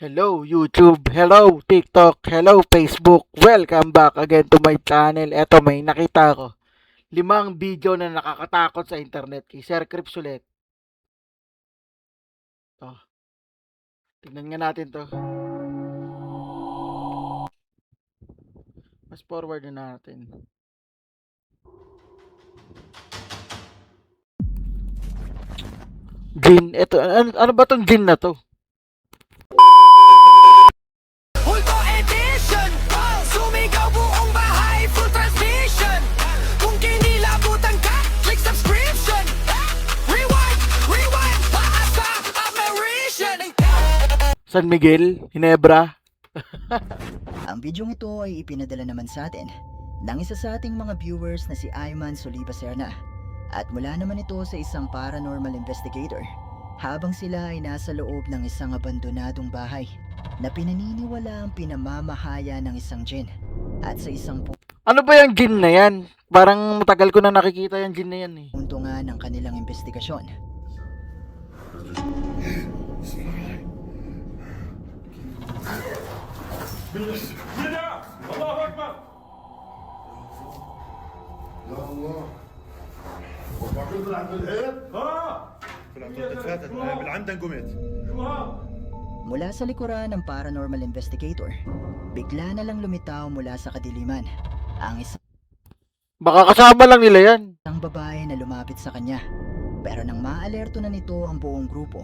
Hello YouTube, hello TikTok, hello Facebook. Welcome back again to my channel. Eto may nakita ko. 5 video na nakakatakot sa internet kay Sir Crips ulit. To. Tingnan nga natin to. Mas forward na natin. Jin, eto ano ba tong Jin na to? Hulto edition, sumigaw buong bahay, full transmission. Kung kinilabutan ka, click subscription. Rewind, taas sa apparition. San Miguel, Ginebra. Ang bidyong ito ay ipinadala naman sa atin ng isa sa ating mga viewers na si Ayman Soliva Serna at mula naman ito sa isang paranormal investigator habang sila ay nasa loob ng isang abandonadong bahay na pinaniniwala ang pinamamahaya ng isang djinn at sa isang Ano ba yung Jin na yan? Parang matagal ko na nakikita yung Jin na yan eh. punto nga ng kanilang investigasyon. بدع الله اكبر يا الله وبعدين طلعت بالهيب طلعت فاتت بالعمدة قمت شو هذا Mula sa likuran ng paranormal investigator, bigla na lang lumitaw mula sa kadiliman ang Baka kasama lang nila yan. isang babae na lumapit sa kanya. Pero nang maalerto na nito ang buong grupo,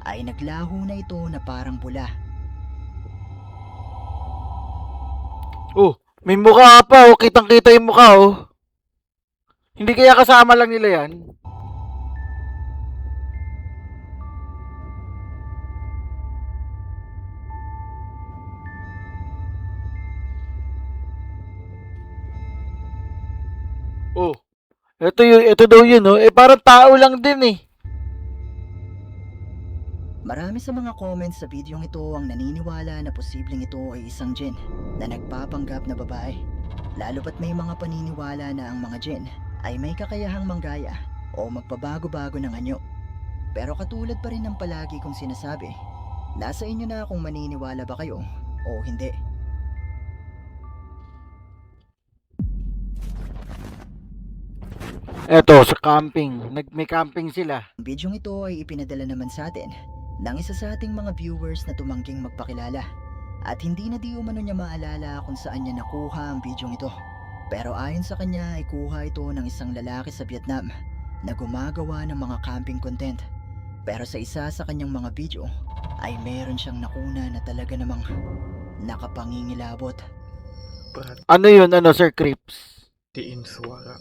ay naglaho na ito na parang bula. Oh, may mukha pa oh. Kitang-kita yung mukha oh. Hindi kaya kasama lang nila yan? Oh, ito daw yun oh. Eh parang tao lang din eh. Marami sa mga comments sa videong ito ang naniniwala na posibleng ito ay isang djinn na nagpapanggap na babae. Lalo pat may mga paniniwala na ang mga djinn ay may kakayahang manggaya o magpabago-bago ng anyo. Pero katulad pa rin ng palagi kong sinasabi, nasa inyo na kung maniniwala ba kayo o hindi. Eto sa camping. May camping sila. Ang bidyong ito ay ipinadala naman sa atin ng isa sa ating mga viewers na tumangging magpakilala at hindi na di umano niya maalala kung saan niya nakuha ang bidyong ito. Pero ayon sa kanya ay kuha ito ng isang lalaki sa Vietnam na gumagawa ng mga camping content. Pero sa isa sa kanyang mga video ay meron siyang nakuna na talaga namang nakapangingilabot. Ano yun ano Sir Crips? Tiin suara.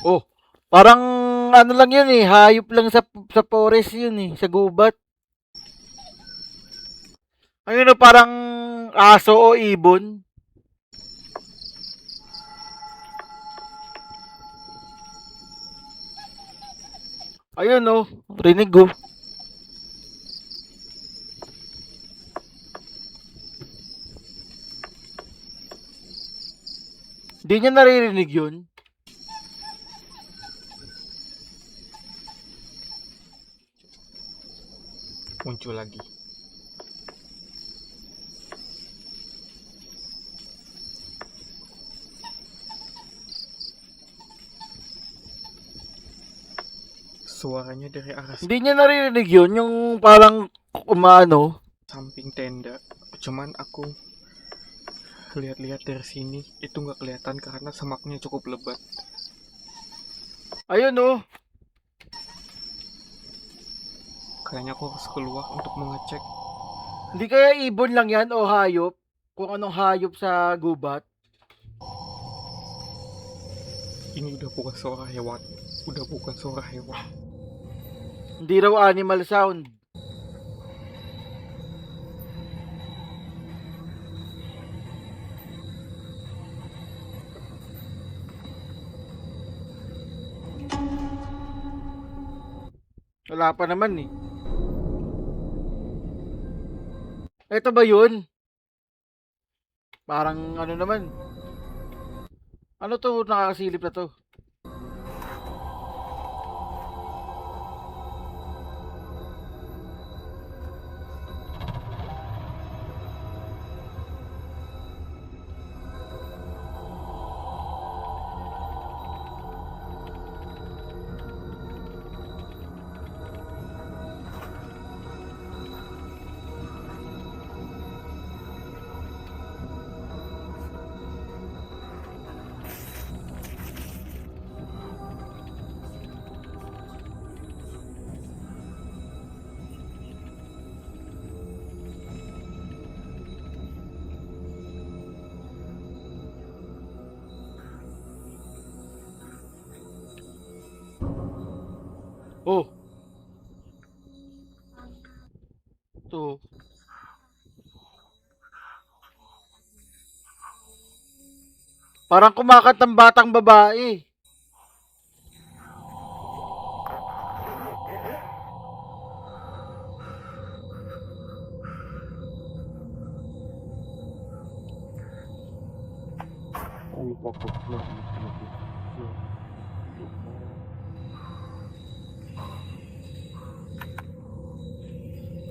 Oh, parang ano lang yun eh. Hayop lang sa forest yun eh. Sa gubat. Ayun oh, parang aso o ibon. Ayun oh, rinig oh. Hindi niya naririnig yun. Muncul lagi. Suaranya dari arah Hindi niya naririnig yun, yung parang umano. samping tenda. Cuman aku lihat-lihat dari sini itu nggak kelihatan karena semaknya cukup lebat. Ayun oh. Kayaknya aku harus keluar untuk mengecek. Hindi kaya ibon lang yan o hayop? Kung anong hayop sa gubat? Ini udah bukan suara hewan. Udah bukan suara hewan. Hindi raw animal sound. Wala pa naman eh. Ito ba yun? Parang ano naman. Ano to nakakasilip na to? Oh. To. Parang kumakantang batang babae.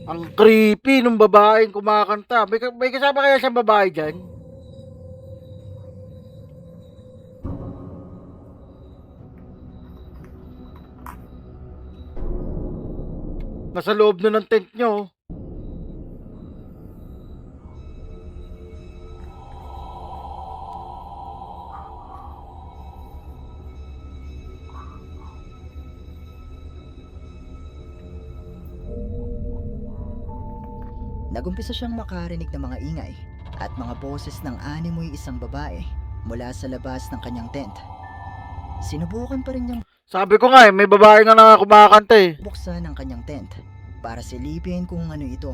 Ang creepy nung babaeng kumakanta. May kasama kaya siyang babae dyan? Nasa loob na ng tent nyo. Nagumpisa siyang makarinig ng mga ingay at mga boses ng animoy isang babae mula sa labas ng kanyang tent. Sinubukan pa rin niyang Sabi ko nga may babae nga na kumakanta eh. buksan ang kanyang tent para silipin kung ano ito.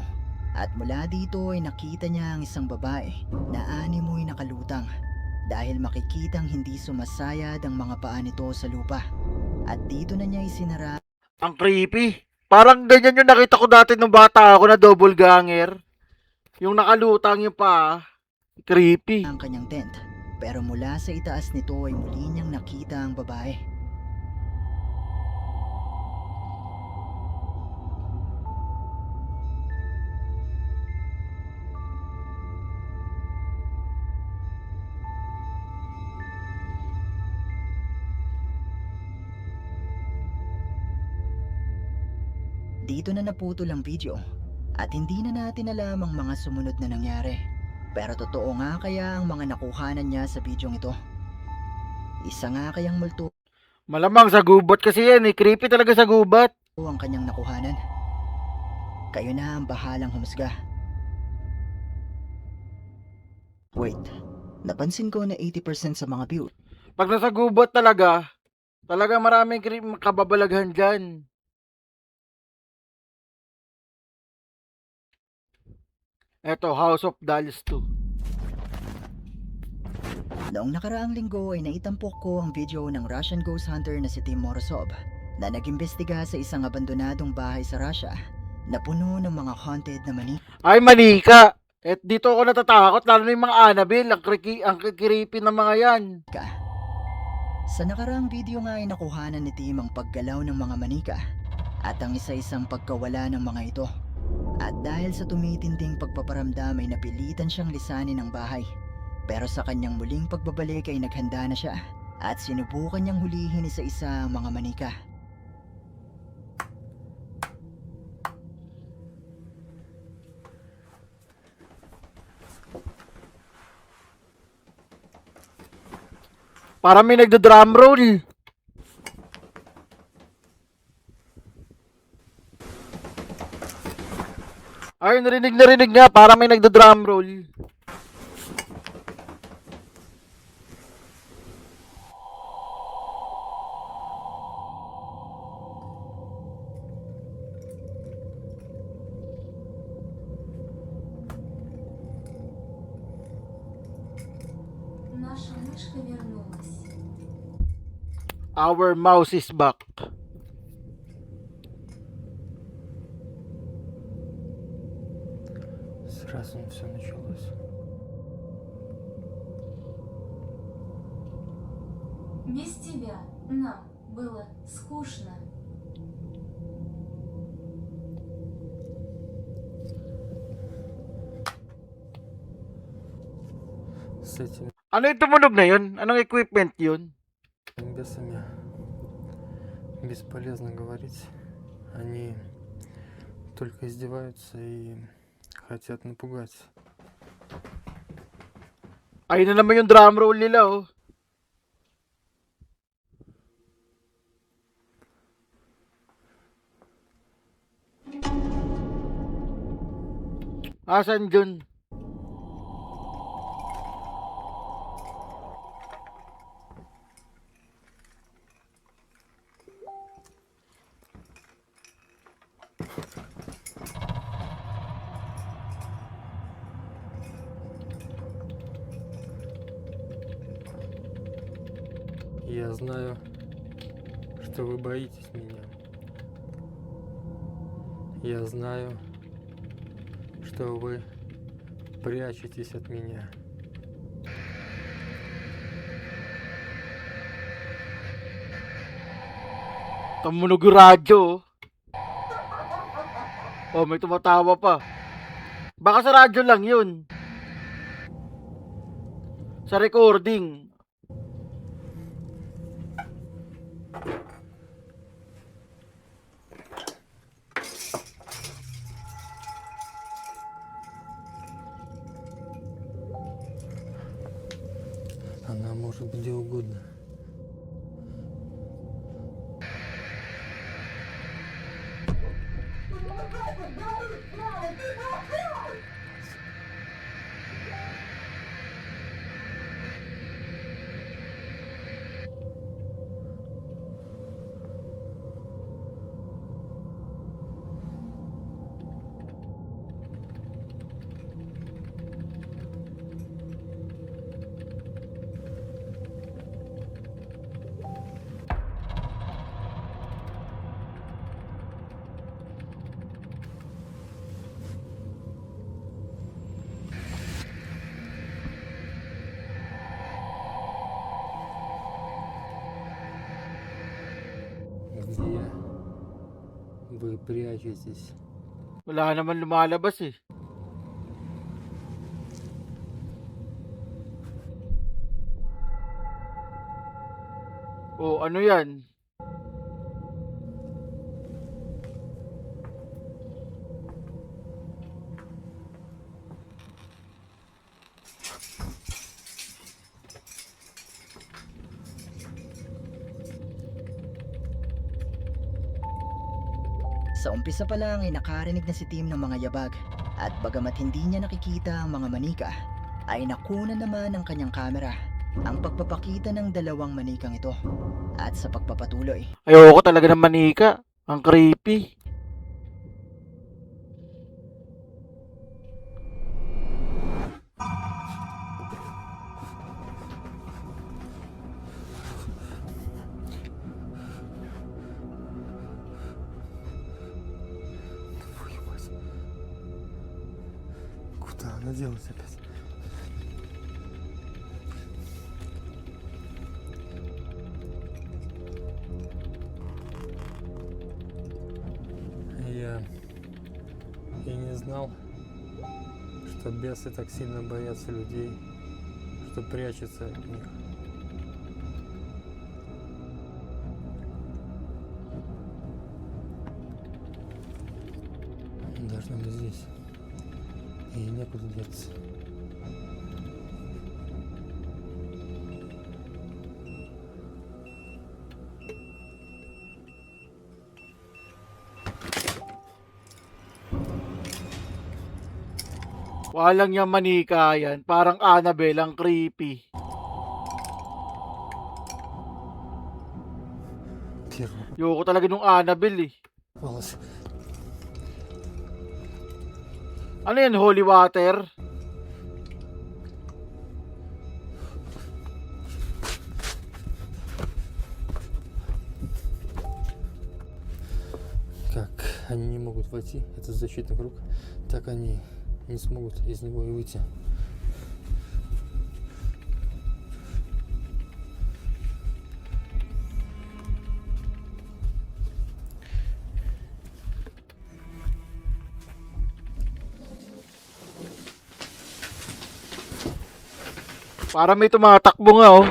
At mula dito ay nakita niya ang isang babae na animoy nakalutang dahil makikitang hindi sumasayad ang mga paa nito sa lupa. At dito na niya isinara Ang creepy. Parang ganyan yung nakita ko dati nung bata ako na double ganger. Yung nakalutang yung pa. Creepy. ang kanyang tent. Pero mula sa itaas nito ay muli niyang nakita ang babae. Dito na naputol ang video at hindi na natin alam ang mga sumunod na nangyari. Pero totoo nga kaya ang mga nakuhanan niya sa bidyong ito? Isa nga kayang multo Malamang sa gubat kasi yan eh. Creepy talaga sa gubat. ang kanyang nakuhanan? Kayo na ang bahalang humusga. Wait, napansin ko na 80% sa mga view Pag nasa gubat talaga maraming kababalaghan dyan. Eto, House of Dolls 2. Noong nakaraang linggo ay naitampok ko ang video ng Russian ghost hunter na si Tim Morozov na nag-imbestiga sa isang abandonadong bahay sa Russia na puno ng mga haunted na mani. Ay, manika. At dito ako natatakot, lalo na yung mga Annabelle, ang creepy ng mga yan. Sa nakaraang video nga ay nakuhanan ni Tim ang paggalaw ng mga manika at ang isa-isang pagkawala ng mga ito. At dahil sa tumitinding pagpaparamdam ay napilitan siyang lisanin ang bahay. Pero sa kanyang muling pagbabalik ay naghanda na siya at sinubukan niyang hulihin isa-isa ang mga manika. Parang may nagda-drum roll. Ay, narinig nga. Parang may nagda-drum roll. Наша мышка вернулась. Our mouse is back. Сразу все началось. Без тебя нам было скучно. С этими Ano yung tumunog na yun? Anong equipment yun? бесами бесполезно говорить. Они только издеваются и хотят напугать. Ayun na naman yung drum roll nila, oh. Asan dun? Я знаю, что вы боитесь меня. Я знаю, что вы прячетесь от меня. Tumunog yung radyo. Oh, may tumatawa pa. Baka sa radyo lang yun. Sa recording. Она может быть где угодно. Где вы прячетесь? Wala naman lumalabas eh. Oh, ano yan? Sa umpisa pa lang ay nakarinig na si Tim ng mga yabag at bagamat hindi niya nakikita ang mga manika, ay nakuna naman ng kanyang kamera ang pagpapakita ng dalawang manikang ito. At sa pagpapatuloy, Ayoko talaga ng manika. Ang creepy. Твою мать. Куда она делась опять? Я не знал, что бесы так сильно боятся людей, что прячутся от них. Должна быть здесь. Ей некуда деться. Walang yung manika yan. Parang Annabelle, ang creepy. Первый Ayoko talaga nung Annabelle eh. волос. Ano yan, holy water? Как они не могут войти, этот защитный круг, так они не смогут из него и выйти. Para may tumatakbo nga oh.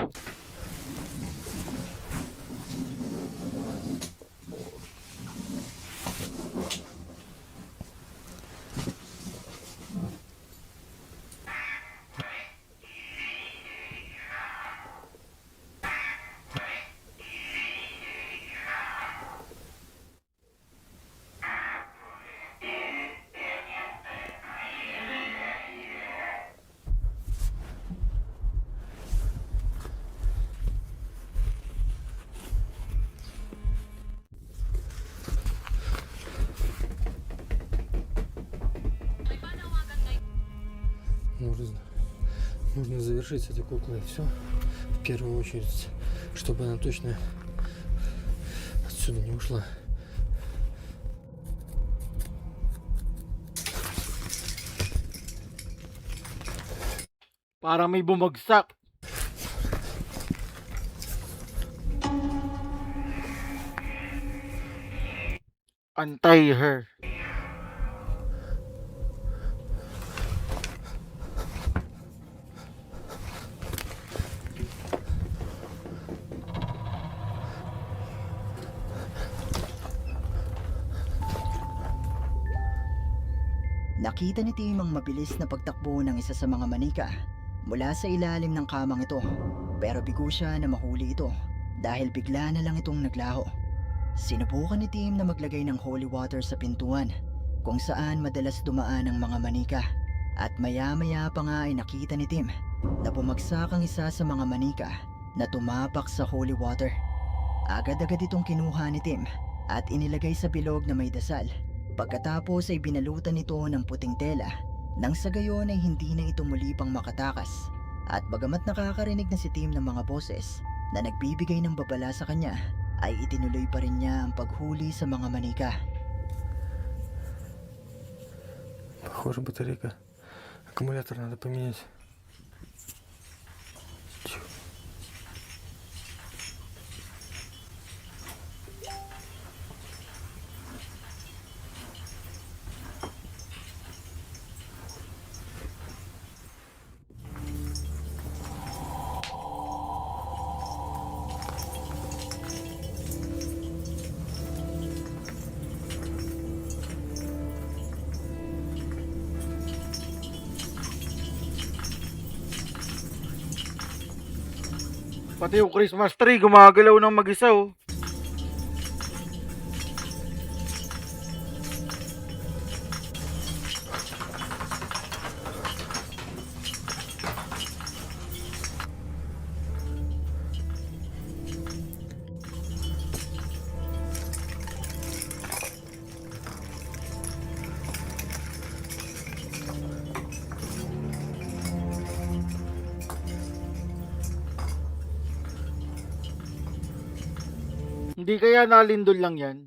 Нужно завершить эти куклы, и все. В первую очередь чтобы она точно отсюда не ушла. Para may bumagsak. Antay her. Nakita ni Tim ang mabilis na pagtakbo ng isa sa mga manika mula sa ilalim ng kamang ito. Pero bigo siya na mahuli ito dahil bigla na lang itong naglaho. Sinubukan ni Tim na maglagay ng holy water sa pintuan kung saan madalas dumaan ang mga manika. At maya-maya pa nga ay nakita ni Tim na bumagsak ang isa sa mga manika na tumapak sa holy water. Agad-agad itong kinuha ni Tim at inilagay sa bilog na may dasal. Pagkatapos ay binalutan ito ng puting tela nang sa gayon ay hindi na ito muli pang makatakas. At bagamat nakakarinig na si Tim ng mga boses na nagbibigay ng babala sa kanya, ay itinuloy pa rin niya ang paghuli sa mga manika. Похоже, батарейка. Аккумулятор надо поменять. Pati yung Christmas tree gumagalaw ng mag-isa oh. Hindi kaya nalindol lang yan?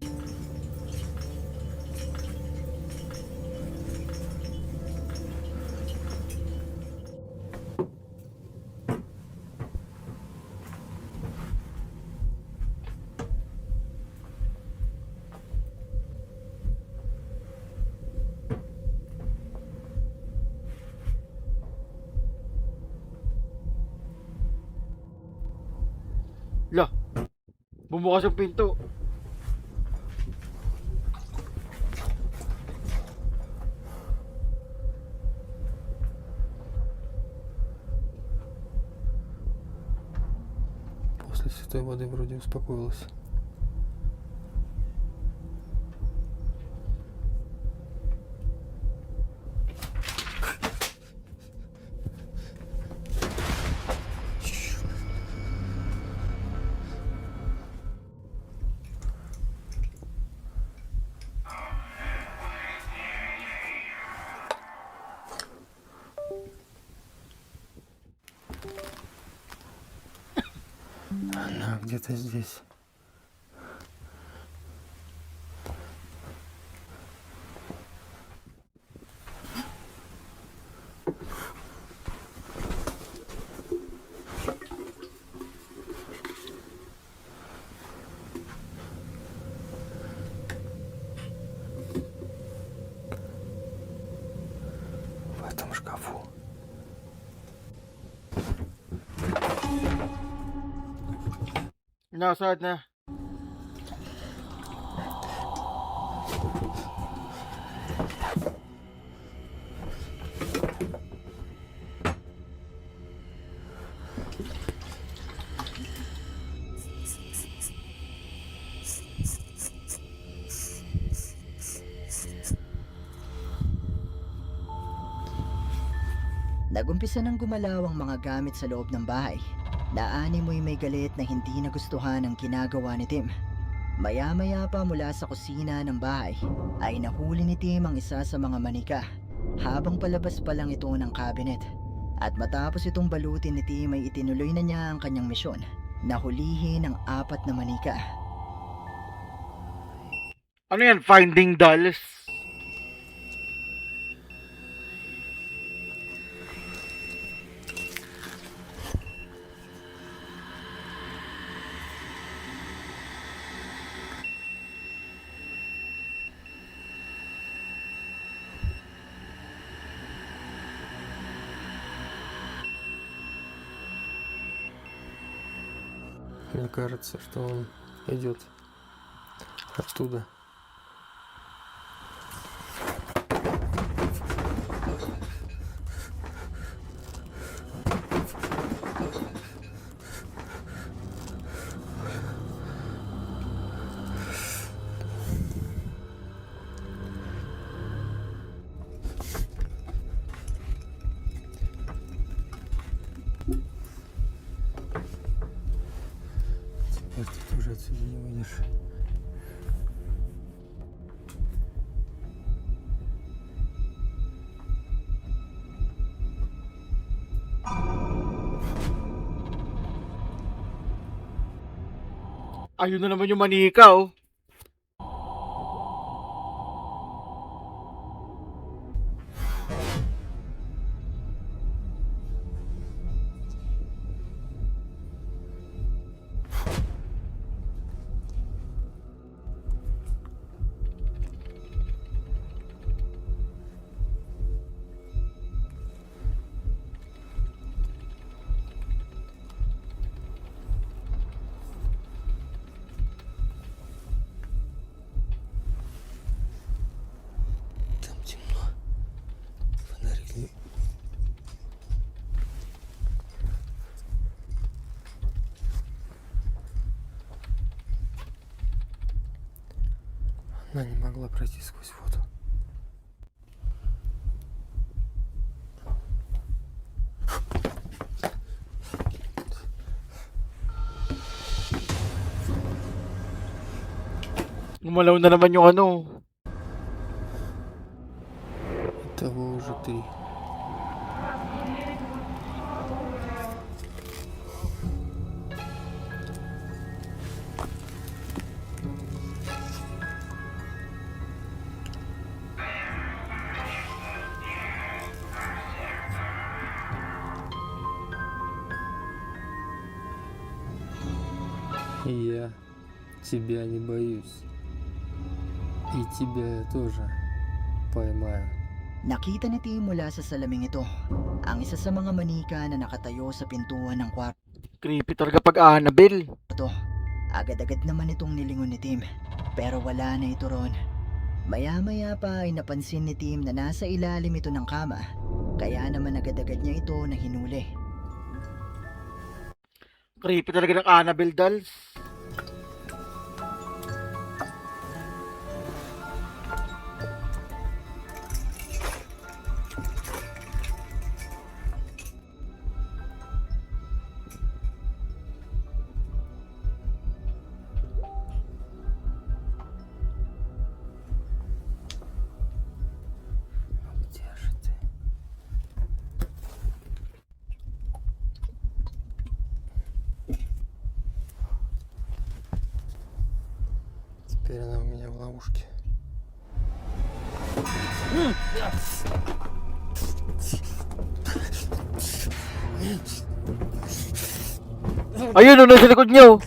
Lah, bumukas yung pinto. После святой воды вроде успокоилась. Она где-то здесь. В этом шкафу. Nasaan na? Nagumpisa nang gumalaw ang mga gamit sa loob ng bahay. Naanimoy may galit na hindi nagustuhan ang ginagawa ni Tim. Maya-maya pa mula sa kusina ng bahay ay nahuli ni Tim ang isa sa mga manika habang palabas pa lang ito ng cabinet. At matapos itong balutin ni Tim ay itinuloy na niya ang kanyang misyon nahulihin ang 4 na manika. Ano yan? Finding dolls? Мне кажется, что он идет оттуда. Теперь ты уже отсюда не выйдешь. Ayun na naman yung manika, oh. Там темно. Фонарик не... Она не могла пройти сквозь воду. Gumalaw na naman yung ano. Того уже ты. Я тебя не боюсь. И тебя я тоже поймаю. Nakita ni Tim mula sa salaming ito ang isa sa mga manika na nakatayo sa pintuan ng kwarto. Creepy talaga pag Annabelle. Agad-agad naman itong nilingon ni Tim, pero wala na ito ron. Maya-maya pa ay napansin ni Tim na nasa ilalim ito ng kama, kaya naman agad-agad niya ito na hinuli. Creepy talaga ng Annabelle dolls. Где же ты? Теперь она у меня в ловушке. Ayun, oh, nasa likod niyo.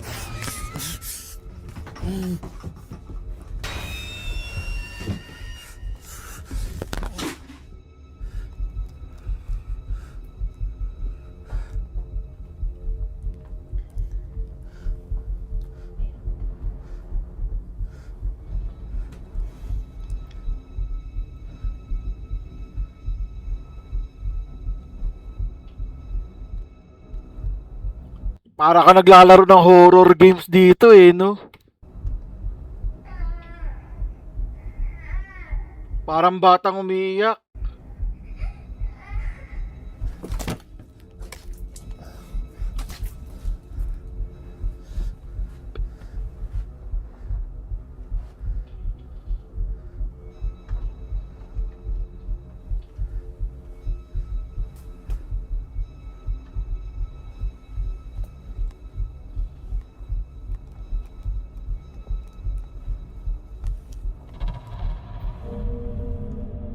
Para ka naglalaro ng horror games dito eh, no? Parang batang umiiyak.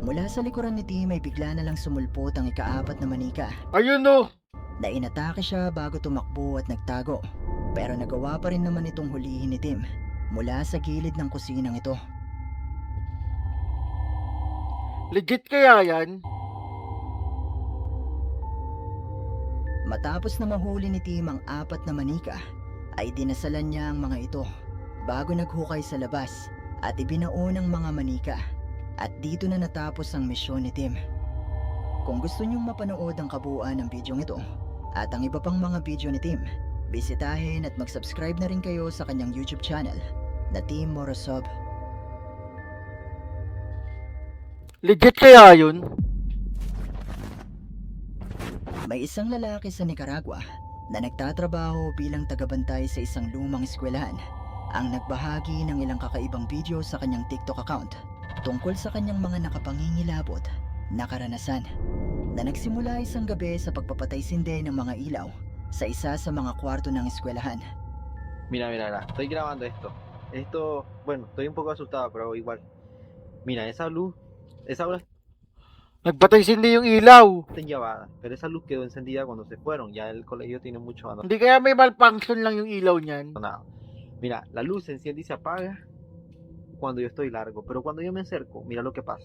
Mula sa likuran ni Tim ay bigla na lang sumulpot ang ika-4 na manika Ayun oh. na inatake siya bago tumakbo at nagtago. Pero nagawa pa rin naman itong hulihin ni Tim mula sa gilid ng kusinang ito. Legit kaya yan? Matapos na mahuli ni Tim ang 4 na manika, ay dinasalan niya ang mga ito bago naghukay sa labas at ibinaon ang mga manika. At dito na natapos ang misyon ni Tim. Kung gusto niyong mapanood ang kabuuan ng bidyong ito at ang iba pang mga video ni Tim, bisitahin at mag-subscribe na rin kayo sa kanyang YouTube channel na Tim Morozov. Legit kaya yun? May isang lalaki sa Nicaragua na nagtatrabaho bilang tagabantay sa isang lumang eskwelahan ang nagbahagi ng ilang kakaibang video sa kanyang TikTok account tungkol sa kanyang mga nakapangingilabot na karanasan na nagsimula isang gabi sa pagpapatay-sindi ng mga ilaw sa isa sa mga kwarto ng eskwelahan. Mira, estoy grabando esto. Bueno, estoy un poco asustado, pero igual. Mira, esa luz Nagpatay-sindi yung ilaw. está llevada, pero esa luz quedó encendida cuando se fueron. Ya el colegio tiene mucho Hindi kaya may malfunction lang yung ilaw niyan? abandonado. Mira, la luz se enciende y se apaga cuando yo estoy largo, pero cuando yo me acerco, mira lo que pasa.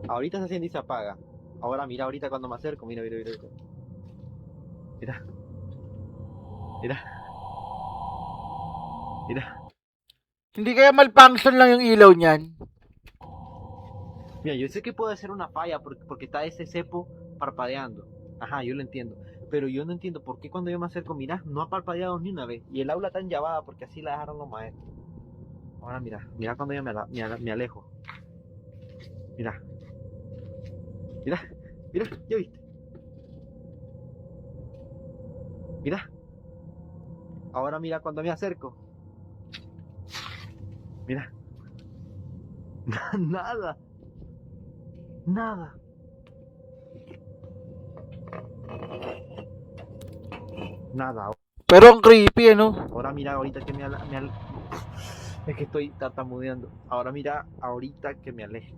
Ahorita se enciende y se apaga. Ahora mira, ahorita cuando me acerco, mira. Mira. Hindi kaya malfunction lang yung ilaw niyan? Mira, yo sé que puede ser una falla porque está ese cepo parpadeando. Ajá, yo lo entiendo. Pero yo no entiendo por qué cuando yo me acerco, mira, no ha parpadeado ni una vez. Y el aula está enllavada porque así la dejaron los maestros. Ahora mira cuando yo me alejo. Mira, ¿ya viste? Mira. Ahora mira cuando me acerco. Mira. Nada. Nada. Pero ang creepy, ano? Ahora mira ahorita que es que estoy tartamudeando. Ahora mira ahorita que me aleje.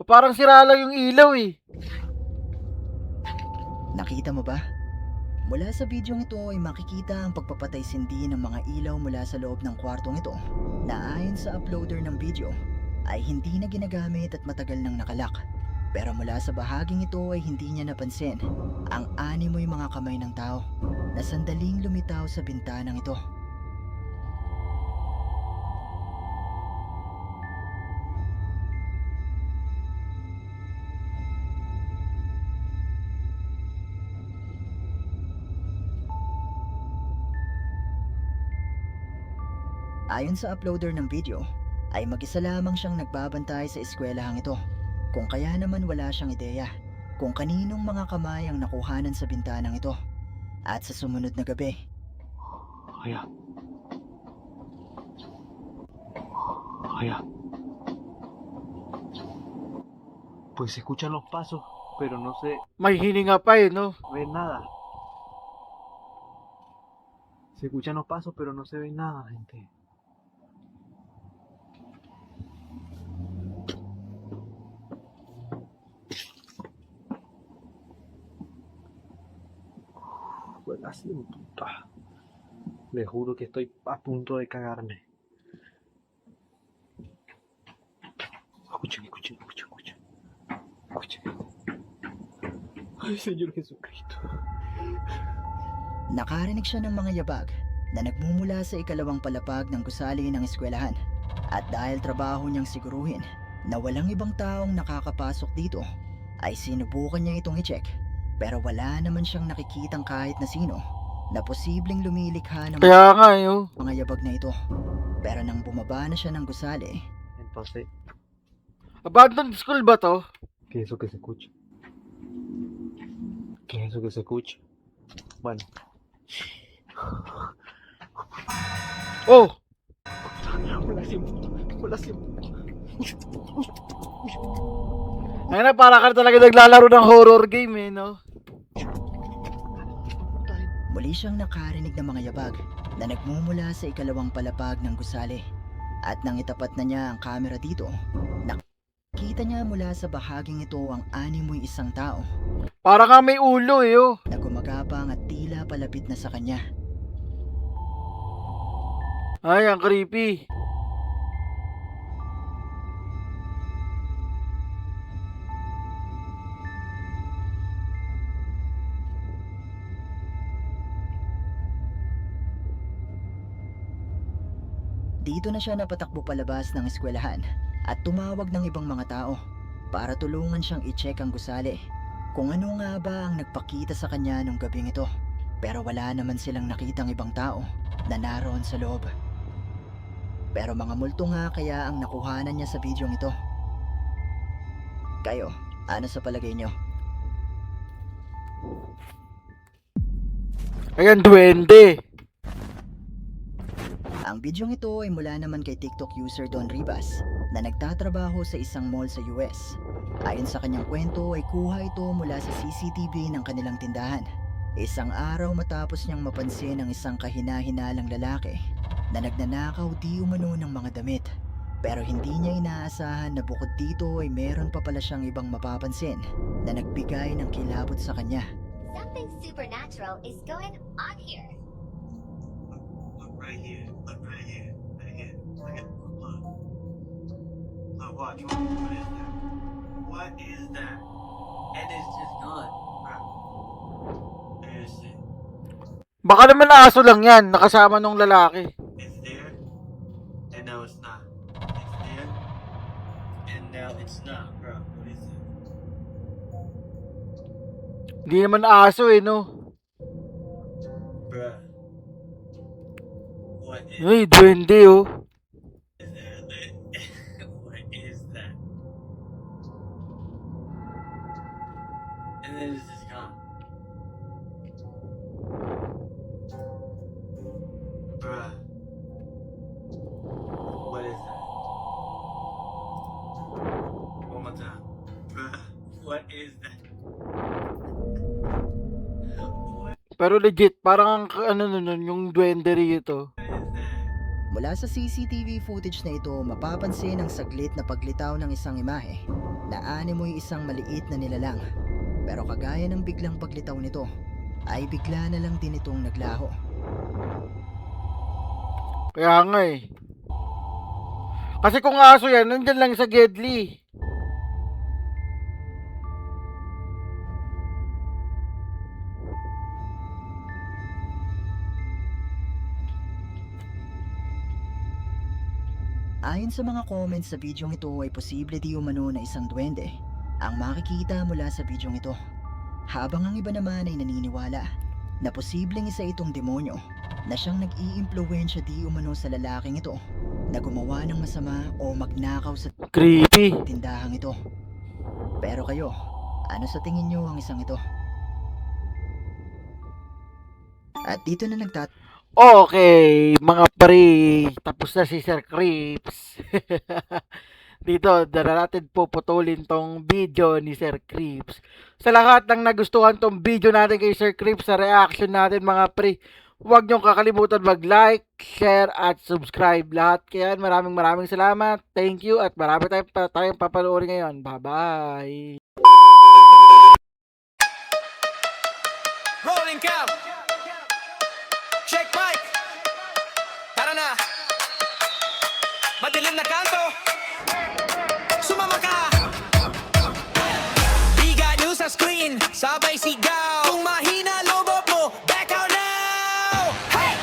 Parang sira lang yung ilaw eh. Nakita mo ba? Mula sa bidyong ito ay makikita ang pagpapatay-sindi ng mga ilaw mula sa loob ng kwartong ito na ayon sa uploader ng video ay hindi na ginagamit at matagal nang nakalak. Pero mula sa bahaging ito ay hindi niya napansin ang animoy mga kamay ng tao na sandaling lumitaw sa bintanang ito. Ayon sa uploader ng video, ay mag-isa lamang siyang nagbabantay sa eskwelahang ito. Kung kaya naman wala siyang ideya kung kaninong mga kamay ang nakuhanan sa bintanang ito. At sa sumunod na gabi, Pues se escuchan los pasos, pero no se May hininga pa eh, no? ve nada. Se escuchan los pasos, pero no se ve nada, gente. Buenas, puta. Le juro que estoy a punto de cagarme. Escuchen. Ay, Señor Jesucristo. nakarinig siya ng mga yabag na nagmumula sa ikalawang palapag ng gusali ng eskwelahan. At dahil trabaho niyang siguruhin na walang ibang taong nakakapasok dito, ay sinubukan niya itong i-check. Pero wala naman siyang nakikitang kahit na sino na posibleng lumilikha ng Kaya nga eh, oh. mga yabag na ito. Pero nang bumaba na siya ng gusali, Entonces, Abandoned school ba to? ¿qué es eso que se escucha? ¿Qué es eso que se escucha? Bueno. Oh! Wala siya. Ayun na, para ka talaga naglalaro ng horror game eh, no? muli siyang nakarinig ng mga yabag na nagmumula sa ikalawang palapag ng gusali. At nang itapat na niya ang camera dito, nakita niya mula sa bahaging ito ang animoy isang tao Para nga may ulo eh, oh. na gumagapang at tila palapit na sa kanya. Ay, ang creepy. Dito na siya napatakbo palabas ng eskwelahan at tumawag ng ibang mga tao para tulungan siyang i-check ang gusali kung ano nga ba ang nagpakita sa kanya nung gabing ito. Pero wala naman silang nakitang ibang tao na naroon sa loob. Pero mga multo nga kaya ang nakuhanan niya sa bidyong ito. Kayo, ano sa palagay niyo? Ayan, duwende. Ang bidyong ito ay mula naman kay TikTok user Don Ribas na nagtatrabaho sa isang mall sa US. Ayon sa kanyang kwento ay kuha ito mula sa CCTV ng kanilang tindahan. Isang araw matapos niyang mapansin ang isang kahina-hinalang lalaki na nagnanakaw di umano ng mga damit. Pero hindi niya inaasahan na bukod dito ay meron pa pala siyang ibang mapapansin na nagbigay ng kilabot sa kanya. Something supernatural is going on here. Look right here. Look right here. Right here. Look at look. Look, watch. What is that? What is that? And it's just gone. Bro. There's it. Baka naman aso lang yan, nakasama nung lalaki. It's there. And now it's not. It's there. And now it's not, bro. What is it? Hindi naman aso eh, no? Bruh. What is Ay, duwende oh. what is that? And then it's just gone. Bruh. What is that? One more time. Bruh. What is that? Pero legit, parang ang ano nun, yung duwende rito. Mula sa CCTV footage na ito, mapapansin ang saglit na paglitaw ng isang imahe na animoy isang maliit na nilalang. Pero kagaya ng biglang paglitaw nito, ay bigla na lang din itong naglaho. Kaya nga eh. Kasi kung aso yan, nandyan lang sa Gedli. Ayon sa mga comments sa bidyong ito ay posible di umano na isang duwende ang makikita mula sa bidyong ito. Habang ang iba naman ay naniniwala na posibleng isa itong demonyo na siyang nag-iimpluwensya di umano sa lalaking ito na gumawa ng masama o magnakaw sa Creepy. tindahang ito. Pero kayo, ano sa tingin nyo ang isang ito? At dito na Okay, mga pre, tapos na si Sir Creeps. Dito, na natin puputulin tong video ni Sir Creeps. Sa lahat ng nagustuhan tong video natin kay Sir Creeps sa reaction natin mga pre, huwag niyong kakalimutan mag-like, share, at subscribe. Lahat kaya maraming salamat. Thank you at marami tayong papanoorin ngayon. Bye-bye! Rolling count. Check mic. Tara na. Madilim na kanto. Sumama ka. Biga nyo sa screen. Sabay sigaw. Kung mahina lobot mo, back out now. Hey!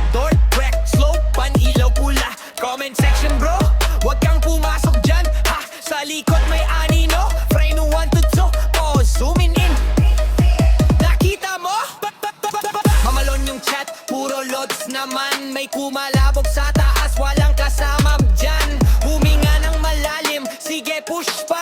Door, crack, slope, pan-ilaw pula. Comment section bro. Huwag kang pumasok dyan. Ha! Sa likod may anino. Frame 1 to 2. Pause, zooming in. Nakita mo? Mamalon yung chat, puro lods naman. May kumalabog sa taas, walang kasama dyan. Huminga ng malalim, sige push pa.